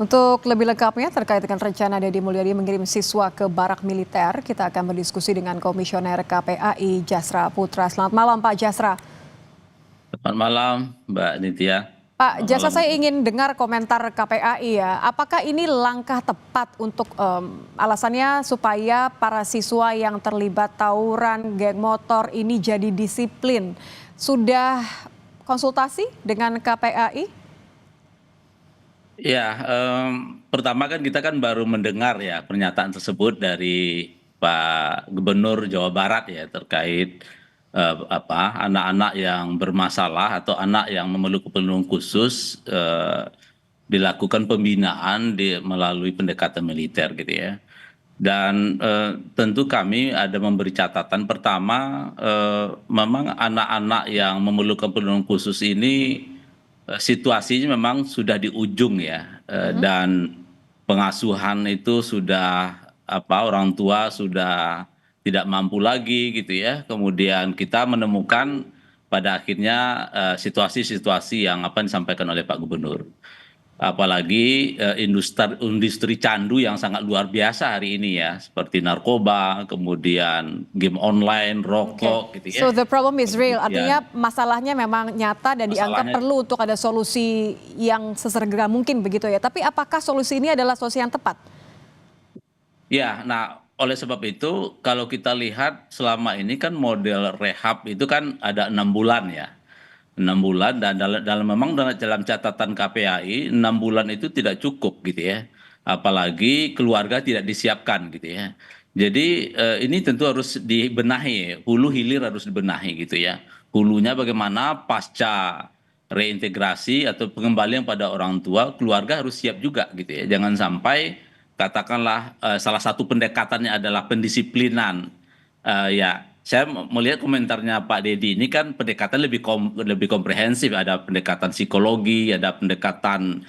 Untuk lebih lengkapnya terkait dengan rencana Deddy Mulyadi mengirim siswa ke barak militer, kita akan berdiskusi dengan Komisioner KPAI Jasra Putra. Selamat malam Pak Jasra. Selamat malam, Mbak Nitya. Pak Selamat Jasra, malam. saya ingin dengar komentar KPAI ya. Apakah ini langkah tepat untuk alasannya supaya para siswa yang terlibat tawuran geng motor ini jadi disiplin? Sudah konsultasi dengan KPAI? Ya, pertama kan kita kan baru mendengar ya pernyataan tersebut dari Pak Gubernur Jawa Barat ya terkait anak-anak yang bermasalah atau anak yang memerlukan perlindungan khusus dilakukan pembinaan melalui pendekatan militer gitu ya. Dan tentu kami ada memberi catatan pertama, memang anak-anak yang memerlukan perlindungan khusus ini situasinya memang sudah di ujung ya, dan pengasuhan itu sudah orang tua sudah tidak mampu lagi gitu ya. Kemudian kita menemukan pada akhirnya situasi-situasi yang disampaikan oleh Pak Gubernur. Apalagi industri candu yang sangat luar biasa hari ini ya, seperti narkoba, kemudian game online, rokok gitu ya. So the problem is real, Kemudian artinya masalahnya memang nyata dan dianggap masalahnya perlu untuk ada solusi yang sesegera mungkin begitu ya. Tapi apakah solusi ini adalah solusi yang tepat? ya, nah oleh sebab itu kalau kita lihat selama ini kan model rehab itu kan ada 6 bulan ya. 6 bulan dan memang dalam catatan KPAI 6 bulan itu tidak cukup gitu ya. Apalagi keluarga tidak disiapkan gitu ya. Jadi ini tentu harus dibenahi, hulu hilir harus dibenahi gitu ya. Hulunya bagaimana pasca reintegrasi atau pengembalian pada orang tua, keluarga harus siap juga gitu ya. Jangan sampai katakanlah salah satu pendekatannya adalah pendisiplinan. Ya, saya melihat komentarnya Pak Deddy ini kan pendekatan lebih komprehensif, ada pendekatan psikologi, ada pendekatan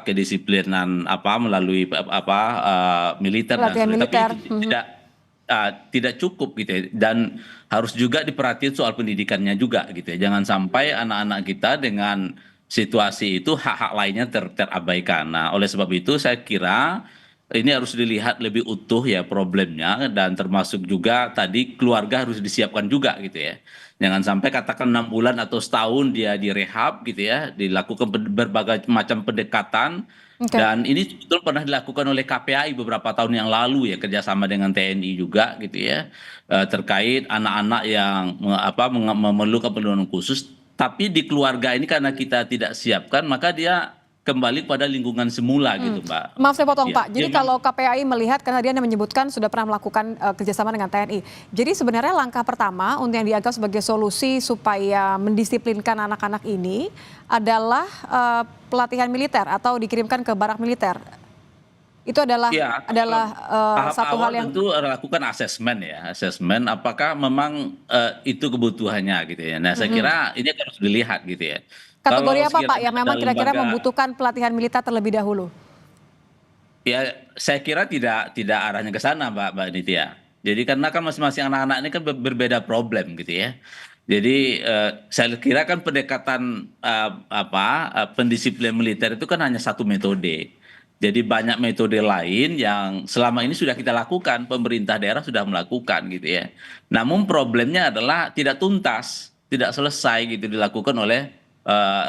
kedisiplinan melalui militer dan Pelatihan sebagainya, tapi militer. itu tidak cukup gitu ya. Dan harus juga diperhatikan soal pendidikannya juga gitu ya, jangan sampai anak-anak kita dengan situasi itu hak-hak lainnya terabaikan. Nah, oleh sebab itu saya kira ini harus dilihat lebih utuh ya problemnya, dan termasuk juga tadi keluarga harus disiapkan juga gitu ya. Jangan sampai katakan 6 bulan atau setahun dia direhab gitu ya, dilakukan berbagai macam pendekatan, Oke. dan ini betul pernah dilakukan oleh KPAI beberapa tahun yang lalu ya, kerjasama dengan TNI juga gitu ya, terkait anak-anak yang memerlukan perlindungan khusus, tapi di keluarga ini karena kita tidak siapkan maka dia kembali pada lingkungan semula gitu, Mbak. Maaf saya potong Ya, Pak. dia Jadi kalau KPAI melihat karena dia menyebutkan sudah pernah melakukan kerjasama dengan TNI. Jadi sebenarnya langkah pertama untuk yang dianggap sebagai solusi supaya mendisiplinkan anak-anak ini adalah pelatihan militer atau dikirimkan ke barak militer. Itu adalah ya, tahap satu awal hal yang tentu lakukan asesmen ya, asesmen apakah memang itu kebutuhannya gitu ya. Nah, saya kira ini harus dilihat gitu ya. kategori Kalau apa Pak sekiranya yang ada memang kira-kira lembaga, membutuhkan pelatihan militer terlebih dahulu? ya saya kira tidak arahnya ke sana, Mbak Nitya. Jadi karena kan masing-masing anak-anak ini kan berbeda problem gitu ya. Jadi saya kira kan pendekatan pendisiplin militer itu kan hanya satu metode. Jadi banyak metode lain yang selama ini sudah kita lakukan, pemerintah daerah sudah melakukan gitu ya. Namun problemnya adalah tidak tuntas, tidak selesai gitu dilakukan oleh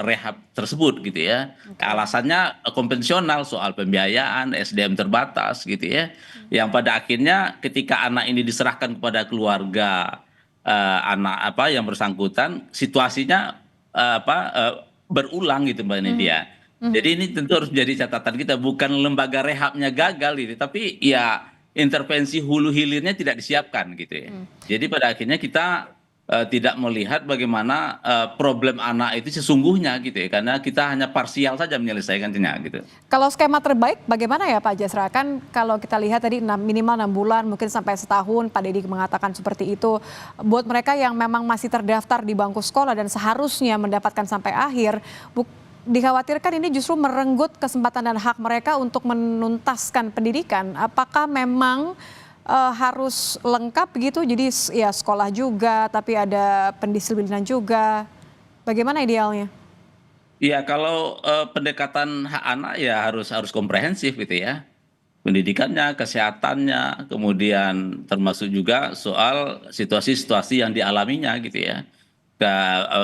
rehab tersebut gitu ya. Oke. Alasannya konvensional, soal pembiayaan, SDM terbatas gitu ya. Yang pada akhirnya ketika anak ini diserahkan kepada keluarga anak yang bersangkutan, situasinya berulang gitu Mbak Nidia. Jadi ini tentu harus menjadi catatan kita, bukan lembaga rehabnya gagal gitu, tapi ya intervensi hulu hilirnya tidak disiapkan gitu ya. Jadi pada akhirnya kita tidak melihat bagaimana problem anak itu sesungguhnya gitu ya, karena kita hanya parsial saja menyelesaikannya gitu. Kalau skema terbaik bagaimana ya Pak Jasra? Kan kalau kita lihat tadi minimal 6 bulan, mungkin sampai setahun, Pak Deddy mengatakan seperti itu. Buat mereka yang memang masih terdaftar di bangku sekolah dan seharusnya mendapatkan sampai akhir, dikhawatirkan ini justru merenggut kesempatan dan hak mereka untuk menuntaskan pendidikan. Apakah memang harus lengkap gitu, jadi ya sekolah juga, tapi ada pendisiplinan juga. Bagaimana idealnya? Iya, kalau pendekatan hak anak ya harus harus komprehensif gitu ya. Pendidikannya, kesehatannya, kemudian termasuk juga soal situasi-situasi yang dialaminya gitu ya.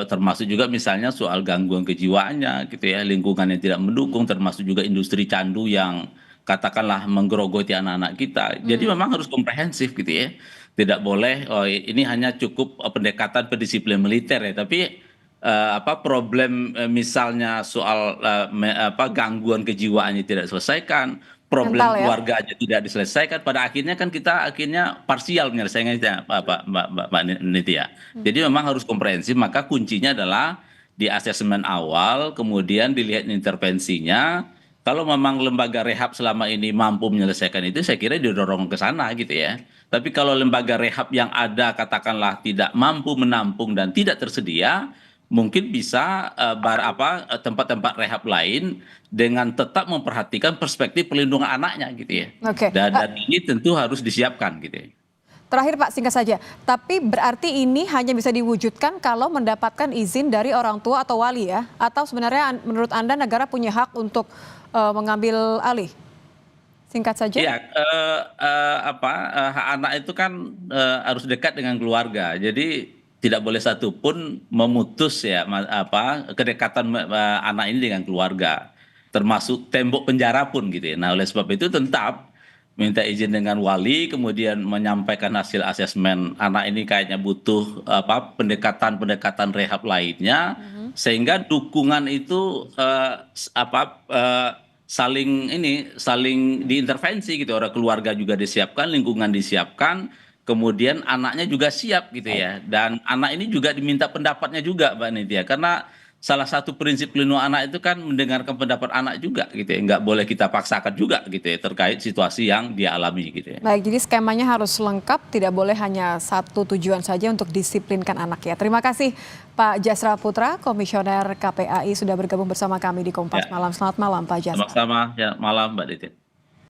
Termasuk juga misalnya soal gangguan kejiwaannya gitu ya, lingkungan yang tidak mendukung, termasuk juga industri candu yang katakanlah menggerogoti anak-anak kita. Jadi Hmm. memang harus komprehensif gitu ya. Tidak boleh oh ini hanya cukup pendekatan pendisiplin militer ya, tapi apa problem misalnya soal apa gangguan kejiwaannya tidak diselesaikan, problem Mental ya. keluarga aja tidak diselesaikan, pada akhirnya kan kita akhirnya parsial menyelesaikannya, Mbak Nitya. Hmm. Jadi memang harus komprehensif, maka kuncinya adalah di asesmen awal, kemudian dilihat intervensinya. Kalau memang lembaga rehab selama ini mampu menyelesaikan itu, saya kira didorong ke sana gitu ya. Tapi kalau lembaga rehab yang ada katakanlah tidak mampu menampung dan tidak tersedia, mungkin bisa tempat-tempat rehab lain dengan tetap memperhatikan perspektif pelindungan anaknya gitu ya. Oke. Dan ini tentu harus disiapkan gitu ya. Terakhir Pak, singkat saja. Tapi berarti ini hanya bisa diwujudkan kalau mendapatkan izin dari orang tua atau wali ya? Atau sebenarnya menurut Anda negara punya hak untuk mengambil alih? Singkat saja. Iya, hak anak itu kan harus dekat dengan keluarga. Jadi tidak boleh satupun memutus ya kedekatan anak ini dengan keluarga, termasuk tembok penjara pun gitu ya. Nah, oleh sebab itu tetap minta izin dengan wali, kemudian menyampaikan hasil asesmen anak ini kayaknya butuh pendekatan-pendekatan rehab lainnya, sehingga dukungan itu saling diintervensi gitu, orang keluarga juga disiapkan, lingkungan disiapkan, kemudian anaknya juga siap gitu Baik. ya, dan anak ini juga diminta pendapatnya juga Mbak Nitya, karena salah satu prinsip pelindungan anak itu kan mendengarkan pendapat anak juga gitu ya, nggak boleh kita paksakan juga gitu ya terkait situasi yang dia alami gitu ya. Baik, jadi skemanya harus lengkap, tidak boleh hanya satu tujuan saja untuk disiplinkan anak ya. Terima kasih Pak Jasra Putra, Komisioner KPAI sudah bergabung bersama kami di Kompas Ya, Malam. Selamat malam Pak Jasra. sama-sama ya, malam Mbak Nitya.